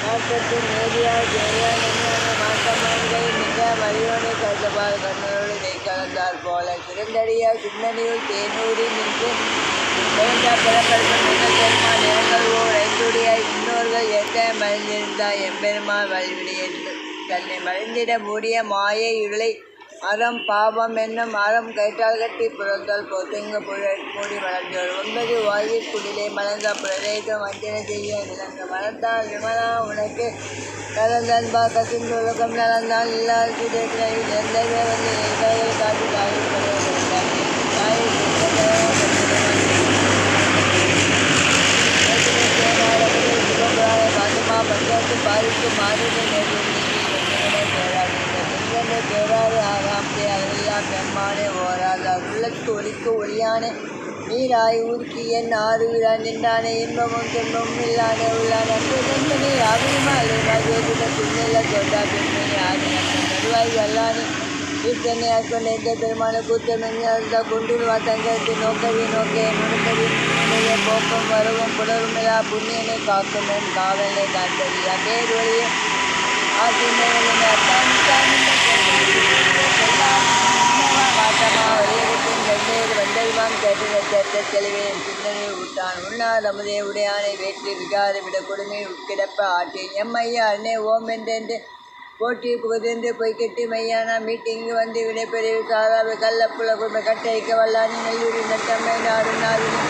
நாட்டத்தின் நேரியாய் ஜெயான் என்ன மாற்றமான்கள் மிக வழியோடு கருதபால் கண்ணோடு நெய் கலந்தார் போல சிறந்தடியாய் சிந்தனையுள் தேனூரி நின்று பிறப்பெருக்கும் முதல் பெருமாள் இறங்கல்வோர் ஐந்துடியாய் முன்னோர்கள் ஏற்க மறைந்திருந்தாய் எம்பெருமாள் வழிவிடி என்று தன்னை மறைந்திட மூடிய மாயை இருளை அறம் பாவம் என்னும் அறம் கயிற்றால் கட்டி புறந்தால் போத்தெங்கு மூடி வளர்ந்தோர் 9 வாயில் குடிலை மலர்ந்த பிரதேசம் வஞ்சனை செய்ய நிலங்க மலர்ந்தால் விமலா உனக்கு கலந்தன்பா கசிந்து உலகம் நலந்தால் இல்லாத சுதேசனை நிறந்தவே வந்து நெய்களை காட்டி பாதுமா பஞ்சாயத்து பாதித்து மாறினை பேராறு ஆகாம்பே அதெல்லாம் பெம்மானே ஓராதா உள்ளத்து ஒலிக்கு ஒளியானே நீராய் ஊர்க்கி என் ஆறுகிறான் நின்றானே இன்பமும் துன்பமும் இல்லானே உள்ளானே நண்பனே யாவையுமா அல்லேனா துண்ணில்ல தொண்டா பெண்மணி ஆறு நடுவாய் வல்லானே ஈர்த்தனை ஆட்கொண்ட இந்த பெருமான கூத்தமெஞ்சா கொண்டுருவா தங்கத்து நோக்கவி நோக்கே நுணுக்கவி போக்கும் வரவும் புலருமில்லா புண்ணியனை காக்குமன் காவலை காத்தறியா பேர் வழியே வந்தவிமான் கேட்ட தெளிவே சிந்தனை விட்டான் உண்ணார் அமுதே உடையானை வேற்றி விகார விட கொடுமை உட்கிடப்ப ஆட்டேன் எம்மையா அண்ணே ஓம் என்றென்று போட்டி புகுதென்று பொய் கெட்டி மையானா மீட்டிங்கு வந்து விடைபெறிவு சாராவை கள்ளப்புல குடும்ப கட்டைக்க வல்லானி நெல்லூரி நட்டம்மை நாடு நாவினி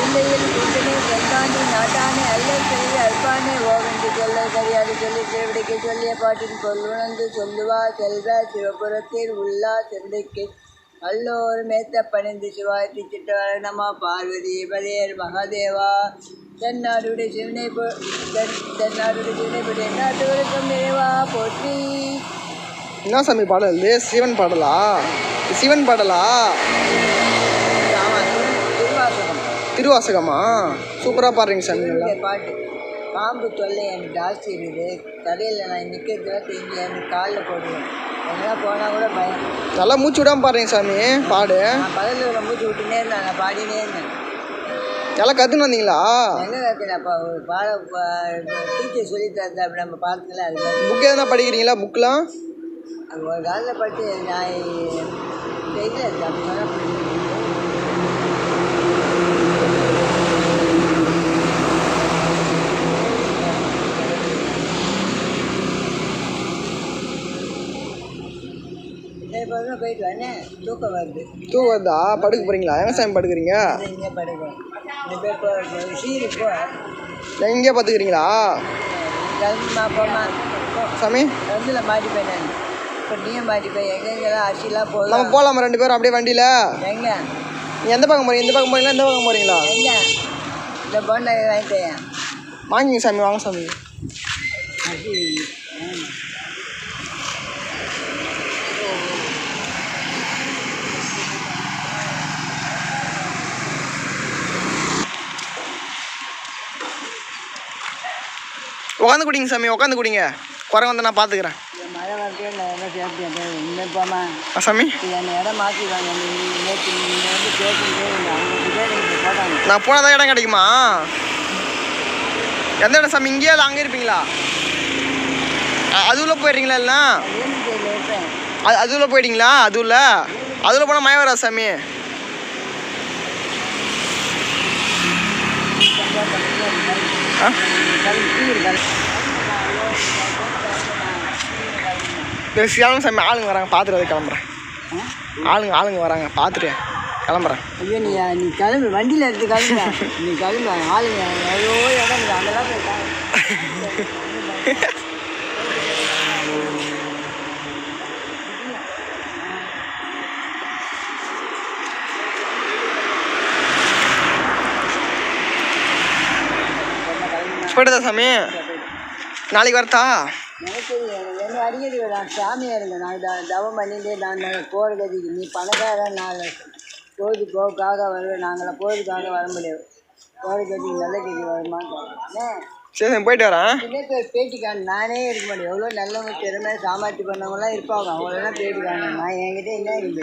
இல்லையில் கூட்டணி செங்காண்டி நாட்டானே அல்லை செல்வி அல்பானே ஓவென்று சொல்ல சரியாது சொல்லி திருவிடைக்கு சொல்லிய பாட்டின் கொள்ளுணர்ந்து சொல்லுவா செல்வ சிவபுரத்தில் உள்ளா செந்தைக்கு அல்லோர் மேத்த பணிந்து சிவாய்த்தி சிட்டவரணமா பார்வதி பதேர் மகாதேவா தென்னாடுடைய சிவனை தென்னாடுடைய சிவனை பற்றி நாட்டுவருக்கும் நிறைவா போற்றி. என்ன சாமி பாடல் இது? சிவன் பாடலா? சிவன் பாடலா? திருவாசகமா? சூப்பராக பாடுறீங்க சாமி. பாட்டு பாம்பு தொல்லை எனக்கு ஜாஸ்தி இருக்குது. கடையில் நான் நிற்கிறதுல தெரிஞ்சு எனக்கு காலில் போடுவேன். எங்கெல்லாம் போனால் கூட பயம். நல்லா மூச்சு விடாமல் பாடுறீங்க சாமி. பாடு. நான் பகலில் மூச்சு விட்டுனே இருந்தேன். நான் பாடினே இருந்தேன். எல்லாம் கற்றுன்னு வந்தீங்களா? எங்கே கற்றுனப்பா ஒரு டீச்சர் சொல்லி தரது அப்படி நம்ம பார்த்ததில்ல. அது புக்கு எதனா படிக்கிறீங்களா? புக்கெலாம் அது ஒரு காலத்தில் படித்து நான் தெரியல அப்படி சொன்னால் போயிட்டு வரேன். தூக்கம் வருது. தூக்கம் வருதா? படுக்க போகிறீங்களா? எங்கே சாமி படுக்கிறீங்க? இங்கே படுக்கிறேன். சீருப்போ எங்கேயே பார்த்துக்கிறீங்களா? கிளம்பிமா போமா சாமி கருந்தில் மாட்டிப்பேன். நான் இப்போ நீயும் மாட்டிப்பேன். எங்கெங்கெல்லாம் அரிசிலாம் போதும். நம்ம போகலாமா 2 பேரும் அப்படியே வண்டியில்? எங்கே நீங்கள் எந்த பக்கம் போகிறீங்க? இந்த பக்கம் போகிறீங்களா? இந்த பக்கம் போகிறீங்களா? எங்கே இந்த போண்டா வாங்கிட்டேன். வாங்கிங்க சாமி. வாங்க சாமி. அரிசி உட்காந்து குடிங்க சாமி. உட்காந்து குடிங்க. குறை வந்து நான் பார்த்துக்கிறேன். மழை வரதே இல்லை. எல்லாம் சேர்த்து இன்னும் போமா சாமி. என்னை இடம் மாற்றிடுவாங்க. நேற்று நீங்கள் வந்து கேட்கும்போது அவங்க போட்டாங்க. நான் போனால் தான் இடம் கிடைக்குமா? எந்த இடம் சாமி? இங்கேயே இல்லை அங்கே இருப்பீங்களா? அதுக்குள்ளே போயிடுறீங்களா? இல்லைனா அதுக்குள்ளே போயிட்டீங்களா? அதுக்குள்ளே போனால் மழை வரா சாமி. கிளம்பும் சாமி. ஆளுங்க வராங்க பார்த்துட்டு கிளம்புறேன். ஆளுங்க வராங்க பார்த்துட்டு கிளம்புறேன். ஐயோ நீ கிளம்பு. வண்டியில் எடுத்து கிளம்புறேன். நீ கிளம்பு. ஆளுங்க எவ்வளோ இடம் அங்கெல்லாம் போய் போய்ட்டுதா சாமி? நாளைக்கு வரட்டா? எனக்கு என்ன அடிக்கடி நான் சாமியாக இருங்க. நான் தவம் பண்ணிட்டு நான் போகிறதுக்கு நீ பணக்காரன். நான் பொழுதுபோக்காக வருவேன். நாங்களாம் பொழுதுக்காக வர முடியாது. போகிறதுக்கு நல்ல கேள்வி வருமான்னு சரி போயிட்டு வரேன். பேட்டிக்கான நானே இருக்க மாட்டேன். எவ்வளோ நல்லவங்க திறமை சாமாத்தி பண்ணவங்களாம் இருப்பாங்க. அவங்களெல்லாம் பேட்டிக்கான நான் என்கிட்ட என்ன இருக்கு